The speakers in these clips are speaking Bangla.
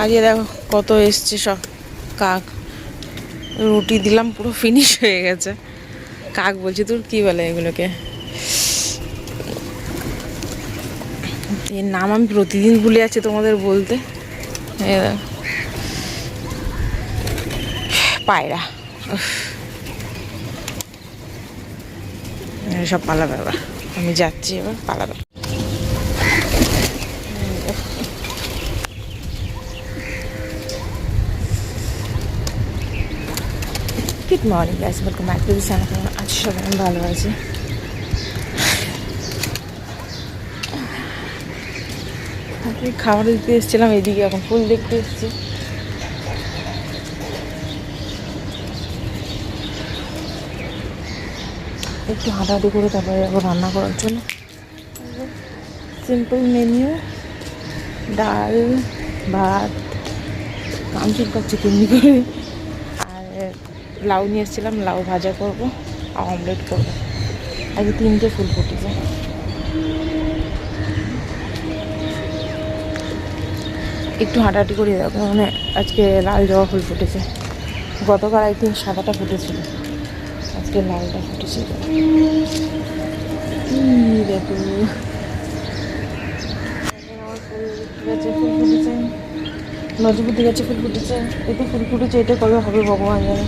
আজ দেখো কত এসছে সব কাক। রুটি দিলাম পুরো ফিনিশ হয়ে গেছে। কাক বলছি তোর কি বলে এগুলোকে, এর নাম আমি প্রতিদিন ভুলে যাচ্ছি তোমাদের বলতে। পায়রা সব পালাবে এবার, আমি যাচ্ছি এবার পালাবে। Good morning guys, welcome back to this channel. আজ সবাই আমি ভালো আছি। খাবার দিতে এসেছিলাম এদিকে, এখন ফুল দেখতে এসেছি। একটু হাঁটাহাঁটি করে তারপরে যাবো রান্না করার জন্য। সিম্পল মেনু, ডাল ভাত, কামচুর কাচ্ছি কেমনি করে, আর লাউ নিয়ে এসেছিলাম, লাউ ভাজা করবো আর অমলেট করবো। আগে 3টে ফুল ফুটেছে। একটু হাঁটাহাঁটি করে দেখো, মানে আজকে লাল জবা ফুল ফুটেছে। গতকাল আই থিঙ্ক সাদাটা ফুটেছিল, আজকে লালটা ফুটেছে। দেখো ফুল ফুটেছে, নজরপুর গাছে ফুল ফুটেছে, এতে ফুল ফুটেছে। এটা কবে হবে ভগবান জানে।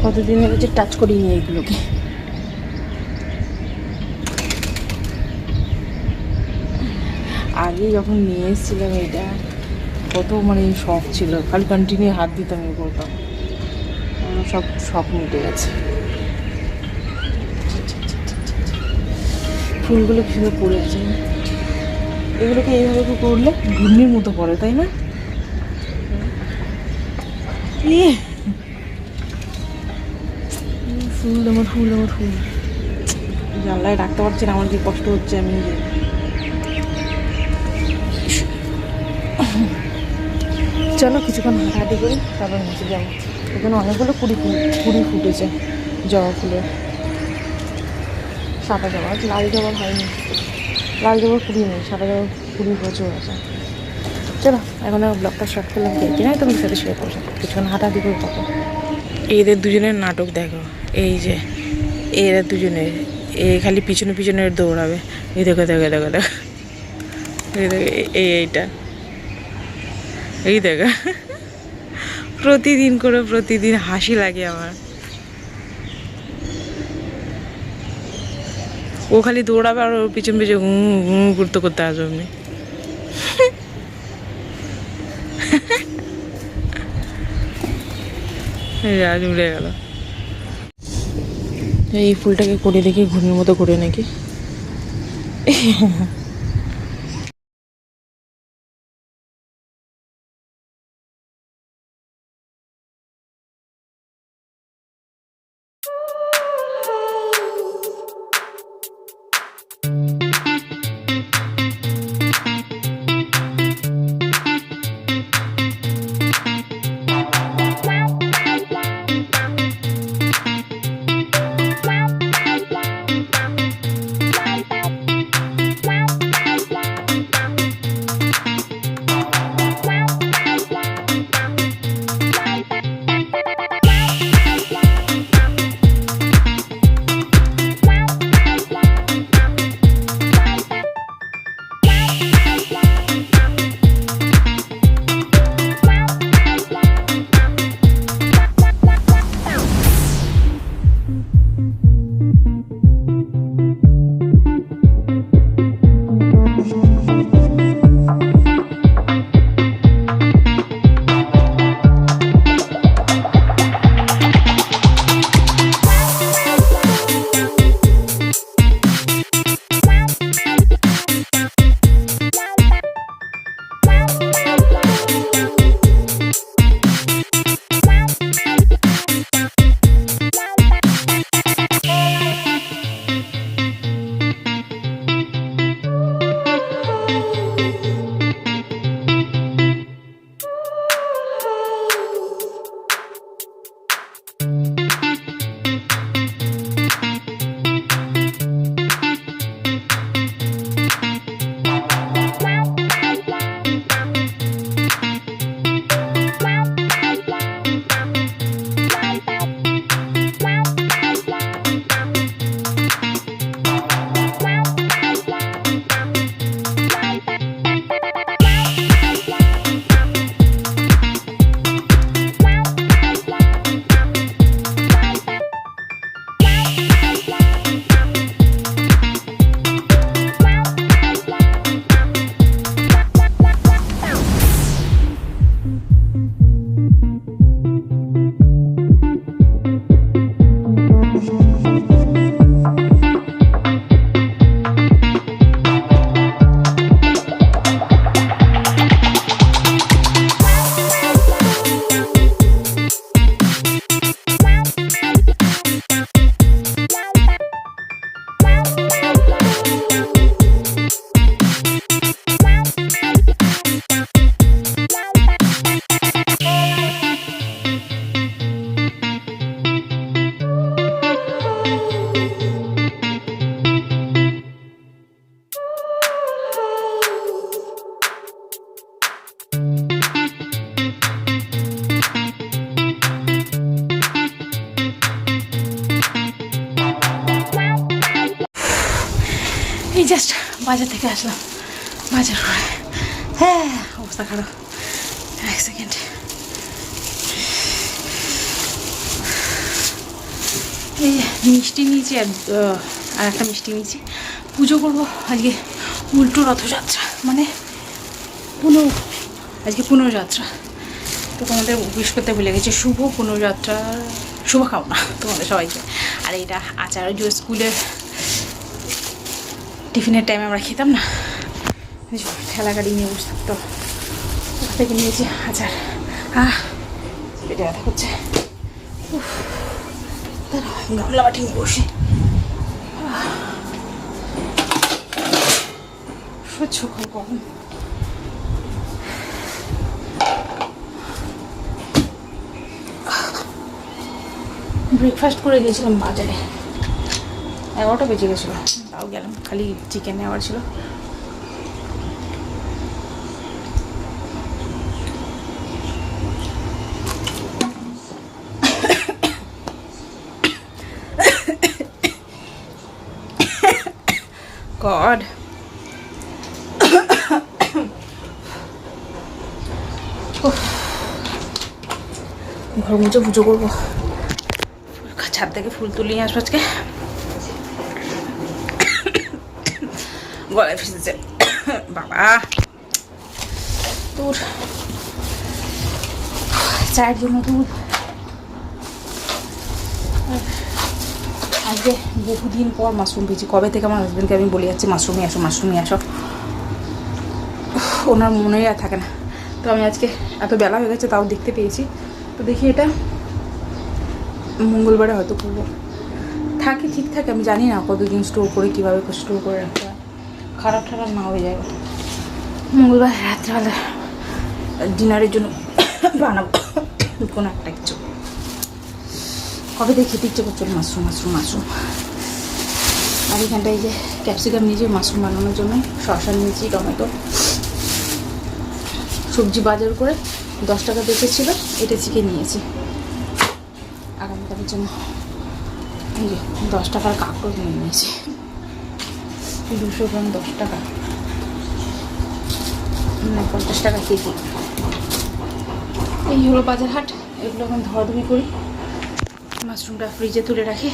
কতদিন হয়েছে টাচ করিনি এইগুলোকে। আগে যখন নিয়ে এসেছিলাম এটা, কত মানে শখ ছিল, খালি কন্টিনিউ হাত দিতাম এ করতাম। সব শখ মিটে গেছে। ফুলগুলো কি সুন্দর পড়ে আছে। এগুলোকে এইভাবে করলে ঘূর্ণির মতো পড়ে, তাই না? ফুল আমার ফুল আমার ফুল জানলায় রাখতে পারছি না, আমার কি কষ্ট হচ্ছে। আমি নিজে চলো কিছুক্ষণ হাঁটাহাঁটি করি, তারপর নিচে যাবো। এখানে অনেকগুলো কুড়ি ফুটেছে জবা ফুলের। সাদা জবা, লাল জবা হয়নি। লাল জবা কুড়ি নেই, সাদা জবা কুড়ি প্রচুর আছে। চলো এখন ব্লগটা শর্ট করলাম, কি না তুমি সাথে শেয়ার করছো। কিছুক্ষণ হাঁটাহাঁটি করে থাকো। এদের দুজনের নাটক দেখো, এই যে এরা দুজনের খালি পিছনে পিছনে দৌড়াবে। এই দেখো দেখো দেখো দেখো, এই দেখো এইটা, এই দেখো প্রতিদিন করে, প্রতিদিন হাসি লাগে আমার। ও খালি দৌড়াবে আর ওর পিছন পিছন ঘুরতে করতে আসবে আমি। আজ উড়ে গেল। এই ফুলটাকে করে দেখি ঘূর্ণির মতো করে নাকি। এই জাস্ট বাজার থেকে আসলাম, বাজার করে। হ্যাঁ অবস্থা খারাপ। এক সেকেন্ড। এই মিষ্টি নিয়েছি আর একটা মিষ্টি নিয়েছি। পুজো করবো আজকে উল্টো রথযাত্রা, মানে আজকে পুনর্যাত্রা। তো তোমাদের উইশ করতে ভুলে গেছি, শুভ পুনর্যাত্রা, শুভ খাওনা তোমাদের সবাইকে। আর এটা আচার, যে স্কুলের টিফিনের টাইমে আমরা খেতাম না, ঠেলা গাড়ি নিয়ে বসে থাকতো, ওখান থেকে নিয়েছি আচার। পেটে ব্যথা করছে, গামলা বাটি নিয়ে বসে সহ্য গরম। ব্রেকফাস্ট করে গিয়েছিলাম বাজারে, 11টা বেজে গেছিলো, তাও গেলাম, খালি চিকেন নেওয়ার ছিল। গড, ঘর মুছে পুজো করবো, ছাদ থেকে ফুল তুলিয়ে আসবো আজকে। গলায় ফেসেছে বাবা, তোর চায়ের জন্য দুধ। আজকে বহুদিন পর মাশরুম পেয়েছি, কবে থেকে আমার হাজব্যান্ডকে আমি বলে যাচ্ছি মাশরুমে আসো, মাশরুমে আসো, ওনার মনেই আর থাকে না। তো আমি আজকে এত বেলা হয়ে গেছে তাও দেখতে পেয়েছি। তো দেখি এটা মঙ্গলবারে হয়তো করবো, থাকে ঠিক থাকে, আমি জানি না কতদিন স্টোর করে কীভাবে স্টোর করে রাখতে হয়, খারাপ ঠারাপ না হয়ে যায়। মঙ্গলবার রাত্রেবেলা ডিনারের জন্য বানাবো কোনো একটা কিছু। কবে থেকে খেতে ইচ্ছে করছিল মাশরুম মাশরুম মাশরুম। আর এখানটায় যে ক্যাপসিকাম নিয়েছি মাশরুম বানানোর জন্য, শসা নিয়েছি, টমেটো, সবজি বাজার করে 10 টাকা বেঁচেছিল, এটা চিকেন নিয়েছি আগামীকালের জন্য। এই যে 10 টাকার কাঁকড় নিয়ে নিয়েছি, 200 গ্রাম 10 টাকা, 50 টাকা কেজি। এই হলো বাজার হাট, এগুলো এখন ধোয়াধুয়ি করি, মাশরুমটা ফ্রিজে তুলে রাখি,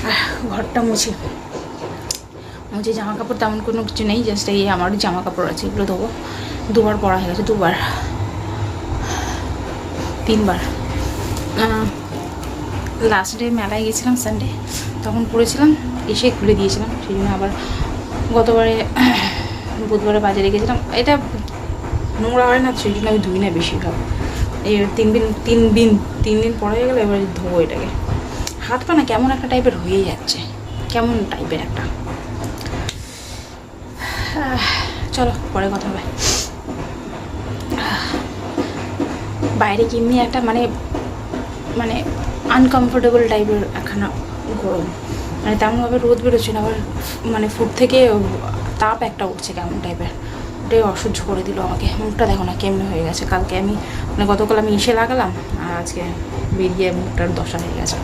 আর ঘরটা মুছি। জামা কাপড় তেমন কোনো কিছু নেই, জাস্ট এই আমার জামা কাপড় আছে, এগুলো ধোবো। 2বার পরা হয়ে গেছে, 2বার 3বার। লাস্ট ডে মেলায় গেছিলাম সানডে, তখন পরেছিলাম, এসে খুলে দিয়েছিলাম, সেই জন্য আবার গতবারে বুধবারে বাজারে গেছিলাম। এটা নোংরা হয় না, সেই জন্য আমি ধুই না বেশিরভাগ। এই 3 দিন পরে হয়ে গেলে এবার ধোবো এটাকে। হাত পা না কেমন একটা টাইপের হয়ে যাচ্ছে, কেমন টাইপের একটা। চলো পরে কথা হবে। বাইরে কেমনি একটা মানে আনকমফোর্টেবল টাইপের একখানা গরম, মানে তেমনভাবে রোদ বেরোচ্ছে না, আবার মানে ফুট থেকে তাপ একটা উঠছে কেমন টাইপের, ওটাই অসহ্য করে দিল আমাকে। মুখটা দেখো না কেমনি হয়ে গেছে, কালকে আমি মানে গতকাল আমি এসে লাগালাম, আর আজকে বেরিয়ে মুখটার দশা হয়ে গেছে,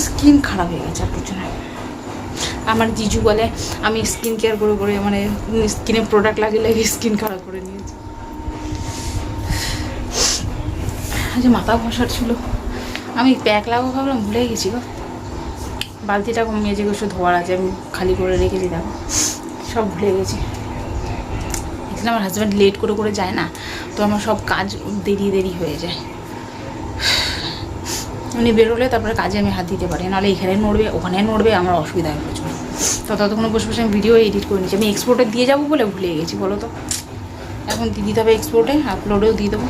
স্কিন খারাপ হয়ে গেছে আর কিছু না। আমার জিজু বলে আমি স্কিন কেয়ার করে করে মানে স্কিনে প্রোডাক্ট লাগিয়ে স্কিন খারাপ করে নিয়েছি। যে মাথা ঘষার ছিল, আমি প্যাক লাগাবো ভাবলাম, ভুলে গেছি গো। বালতিটা মেজে গোসে ধোয়ার আছে, আমি খালি করে রেখেছি, দেখো সব ভুলে গেছি। এখানে আমার হাজব্যান্ড লেট করে করে যায় না, তো আমার সব কাজ দেরি হয়ে যায়। উনি বেরোলে তারপরে কাজে আমি হাত দিতে পারি, নাহলে এখানে নড়বে ওখানে নড়বে, আমার অসুবিধা হয় প্রচুর। তো ততক্ষণ বসে বসে আমি ভিডিও এডিট করে নিচ্ছি। আমি এক্সপোর্টে দিয়ে যাবো বলে ভুলে গেছি, বলো তো। এখন দিয়ে দিতে হবে এক্সপোর্টে, আপলোডেও দিয়ে দেবো।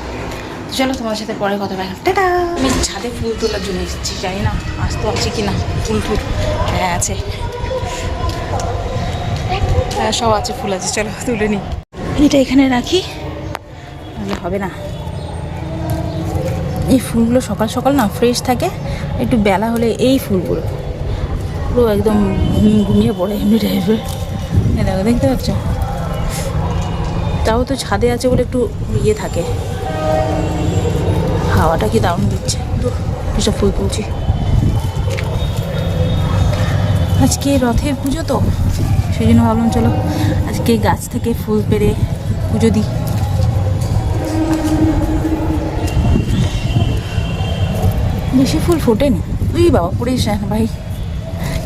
চলো তোমার সাথে পরে কথা বললাম, টাটা। আমি ছাদে ফুল তোলার জন্য এসেছি, জানি না আসতে পারছি কি না। ফুল হ্যাঁ আছে, হ্যাঁ সব আছে, ফুল আছে, চলো তুলে নিই। এটা এখানে রাখি, তাহলে হবে না। এই ফুলগুলো সকাল সকাল না ফ্রেশ থাকে, একটু বেলা হলে এই ফুলগুলো পুরো একদম ঘুমিয়ে পড়ে এমনি টাইপের। দেখো দেখতে পাচ্ছ, তাও তো ছাদে আছে বলে একটু ইয়ে থাকে, হাওয়াটা কি দারুণ দিচ্ছে। তো এসব ফুল তুলছি, আজকে রথের পুজো তো, সেই জন্য ভাবলাম চলো আজকে গাছ থেকে ফুল পেড়ে পুজো দিই। বেশি ফুল ফোটেনি। তুই বাবা পড়িস না ভাই,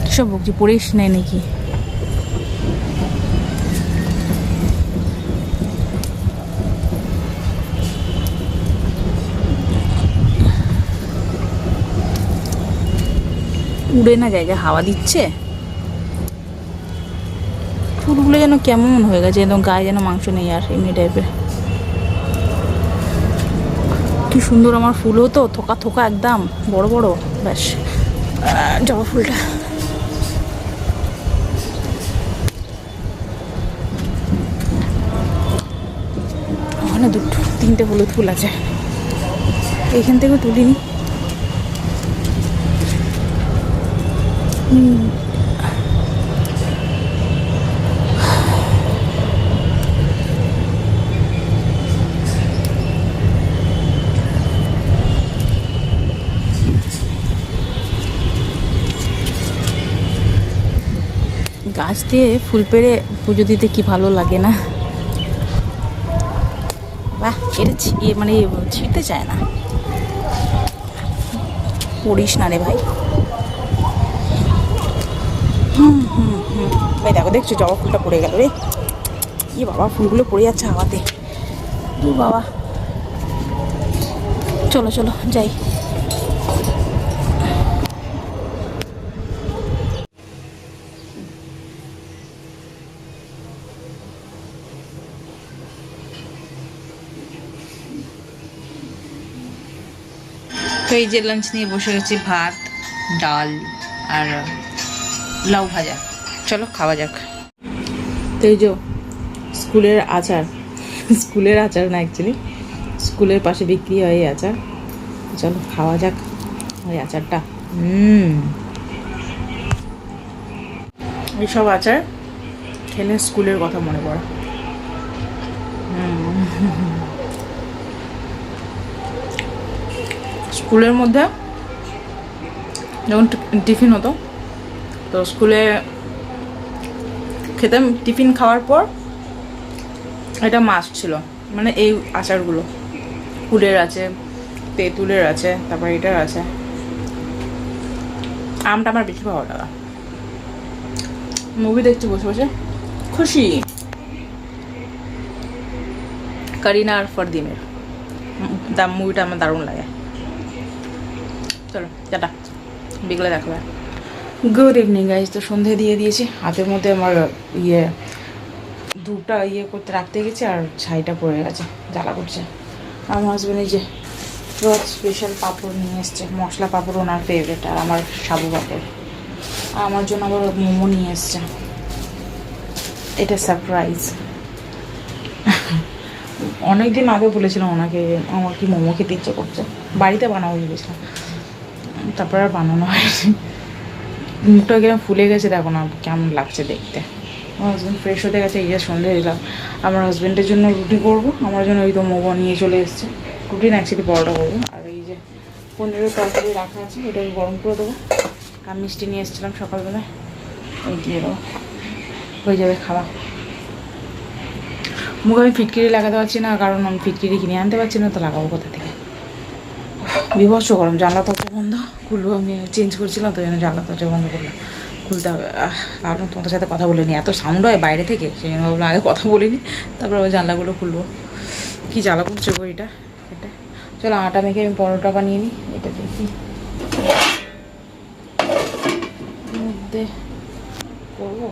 কী সব বকছি, পড়িস নেই নাকি? উড়ে না যায়, যা হাওয়া দিচ্ছে ফুলগুলো যেন কেমন হয়ে গেছে, একদম গায়ে যেন মাংস নেই আর এমনি টাইপের। কি সুন্দর আমার ফুল হতো, থোকা থোকা একদম বড় বড়। ব্যাস জবা ফুলটা ওখানে দুটো তিনটে হলুদ ফুল আছে, এইখান থেকেও তুলিনি। গাছ দিয়ে ফুল পেড়ে পুজো দিতে কি ভালো লাগে না? বাহ, এটা মানে ছিঁড়তে চায় না। পড়িস না রে ভাই। ভাই দেখো, দেখছো জবা ফুলটা পড়ে গেল রে। কি বাবা, ফুলগুলো পড়ে যাচ্ছে হাওয়াতে। বাবা চলো চলো যাই। তো এই যে লাঞ্চ নিয়ে বসে গেছি, ভাত ডাল আর লাউ ভাজা। চলো খাওয়া যাক। তো এই যে স্কুলের আচার, স্কুলের আচার না অ্যাকচুয়ালি স্কুলের পাশে বিক্রি হয় এই আচার। চলো খাওয়া যাক ওই আচারটা। এইসব আচার খেলে স্কুলের কথা মনে পড়ে। স্কুলের মধ্যে যখন টিফিন হতো, তো স্কুলে খেতাম, টিফিন খাওয়ার পর এটা মাস্ট ছিল, মানে এই আচারগুলো। কুলের আছে, তেঁতুলের আছে, তারপর এটার আছে। আমটা আমার বেশি ভালো লাগা। মুভি দেখছি বসে বসে, খুশি। করিনা আর ফরদিনের মুভিটা আমার দারুণ লাগে। চলো টাটা, বিকেলে দেখা হয়। Good evening guys. তো সন্ধে দিয়ে দিয়েছি, হাতের মধ্যে আমার দুটা করতে রাখতে গেছি আর ছাইটা পড়ে গেছে, জ্বালা করছে। আমার হাজব্যান্ড এই যে রথ স্পেশাল পাঁপড় নিয়ে এসছে, মশলা পাঁপড় ওনার ফেভারিট, আর আমার সাবু পাঁপড়। আমার জন্য আবার মোমো নিয়ে এসছে, এটা সারপ্রাইজ। অনেকদিন আগে বলেছিলাম ওনাকে আমার কি মোমো খেতে ইচ্ছে করছে, বাড়িতে বানাবো ভেবেছিলাম, তারপর আর বানানো হয়নি। মুখটা কেমন ফুলে গেছে, দেখো না কেমন লাগছে দেখতে। আমার হাজব্যান্ড ফ্রেশ হতে গেছে, এই যে সন্ধ্যে দিলাম। আমার হাজব্যান্ডের জন্য রুটি করবো, আমার জন্য ওই তো মোমো নিয়ে চলে এসছে। রুটি না অ্যাকচুয়ালি পরোটা করবো। আর এই যে পনিরের তরকারি রাখা আছে, ওটা গরম করে দেবো। আর মিষ্টি নিয়ে এসেছিলাম সকালবেলায়, ওই দিয়ে দেবো, হয়ে যাবে খাওয়া। মুখ আমি ফিটকিরি লাগাতে পারছি না, কারণ আমি ফিটকিরি কিনে আনতে পারছি না, তো লাগাবো কোথা থেকে? বিভৎস গরম, জানলা দরজা বন্ধ খুলবো, আমি চেঞ্জ করছিলাম, তো জন্য জানলা দরজা বন্ধ করলাম, খুলতে হবে। ভাবলাম তোমাদের সাথে কথা বলে নি, এত সাউন্ড হয় বাইরে থেকে, সেই জন্য ভাবলাম আগে কথা বলিনি, তারপর আবার জানলাগুলো খুলবো। কী জ্বালা করছে গো এটা। চলো আটা মেখে আমি পরোটা বানিয়ে নিই। এটা দেখি মধ্যে করবো,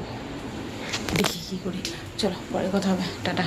দেখি কী করি। চলো পরে কথা হবে, টাটা।